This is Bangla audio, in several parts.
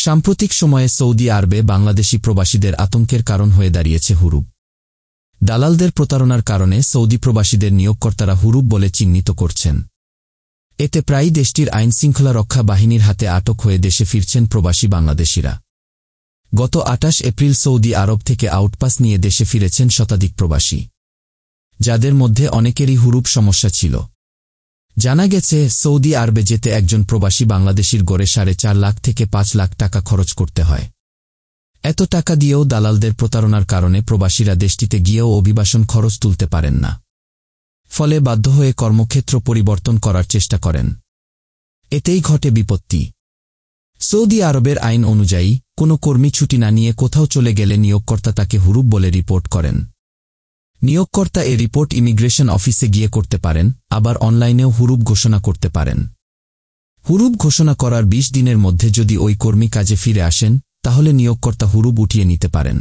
সাম্প্রতিক সময়ে সৌদি আরবে বাংলাদেশি প্রবাসীদের আতঙ্কের কারণ হয়ে দাঁড়িয়েছে হুরুব। দালালদের প্রতারণার কারণে সৌদি প্রবাসীদের নিয়োগকর্তারা হুরুব বলে চিহ্নিত করছেন। এতে প্রায়ই দেশটির আইনশৃঙ্খলা রক্ষা বাহিনীর হাতে আটক হয়ে দেশে ফিরছেন প্রবাসী বাংলাদেশিরা। গত ২৮ এপ্রিল সৌদি আরব থেকে আউটপাস নিয়ে দেশে ফিরেছেন শতাধিক প্রবাসী, যাদের মধ্যে অনেকেরই হুরুব সমস্যা ছিল। জানা গেছে, সৌদি আরবে যেতে একজন প্রবাসী বাংলাদেশির গড়ে ৪.৫ লাখ থেকে ৫ লাখ টাকা খরচ করতে হয়। এত টাকা দিয়েও দালালদের প্রতারণার কারণে প্রবাসীরা দেশটিতে গিয়েও অভিবাসন খরচ তুলতে পারেন না। ফলে বাধ্য হয়ে কর্মক্ষেত্র পরিবর্তন করার চেষ্টা করেন। এতেই ঘটে বিপত্তি। সৌদি আরবের আইন অনুযায়ী কোনো কর্মী ছুটি না নিয়ে কোথাও চলে গেলে নিয়োগকর্তা তাকে হুরুব বলে রিপোর্ট করেন। নিয়োগকর্তা এ রিপোর্ট ইমিগ্রেশন অফিসে গিয়ে করতে পারেন, আবার অনলাইনেও হুরুব ঘোষণা করতে পারেন। হুরুব ঘোষণা করার ২০ দিনের মধ্যে যদি ওই কর্মী কাজে ফিরে আসেন, তাহলে নিয়োগকর্তা হুরুব উঠিয়ে নিতে পারেন।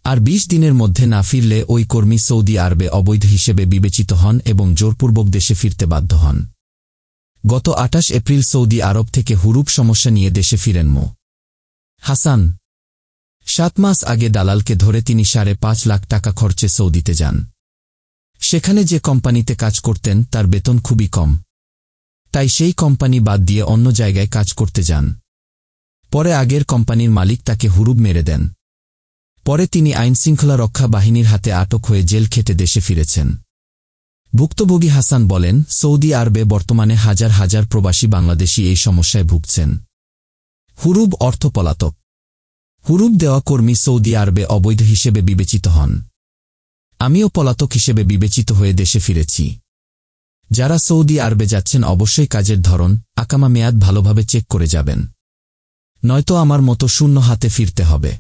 আর ২০ দিনের মধ্যে না ফিরলে ওই কর্মী সৌদি আরবে অবৈধ হিসেবে বিবেচিত হন এবং জোরপূর্বক দেশে ফিরতে বাধ্য হন। গত ২৮ এপ্রিল সৌদি আরব থেকে হুরুব সমস্যা নিয়ে দেশে ফিরেন মো. হাসান। ৭ মাস আগে দালালকে ধরে তিনি ৫.৫ লাখ টাকা খরচে সৌদিতে যান। সেখানে যে কোম্পানিতে কাজ করতেন তার বেতন খুবই কম, তাই সেই কোম্পানি বাদ দিয়ে অন্য জায়গায় কাজ করতে যান। পরে আগের কোম্পানির মালিক তাকে হুরুব মেরে দেন। পরে তিনি আইনশৃঙ্খলা রক্ষা বাহিনীর হাতে আটক হয়ে জেল খেটে দেশে ফিরেছেন। ভুক্তভোগী হাসান বলেন, সৌদি আরবে বর্তমানে হাজার হাজার প্রবাসী বাংলাদেশি এই সমস্যায় ভুগছেন। হুরুব অর্থ পলাতক। হুরুব দেওয়া কর্মী সৌদি আরবে অবৈধ হিসেবে বিবেচিত হন। আমিও পলাতক হিসেবে বিবেচিত হয়ে দেশে ফিরেছি। যারা সৌদি আরবে যাচ্ছেন অবশ্যই কাজের ধরন, আকামা মেয়াদ ভালোভাবে চেক করে যাবেন, নয়তো আমার মতো শূন্য হাতে ফিরতে হবে।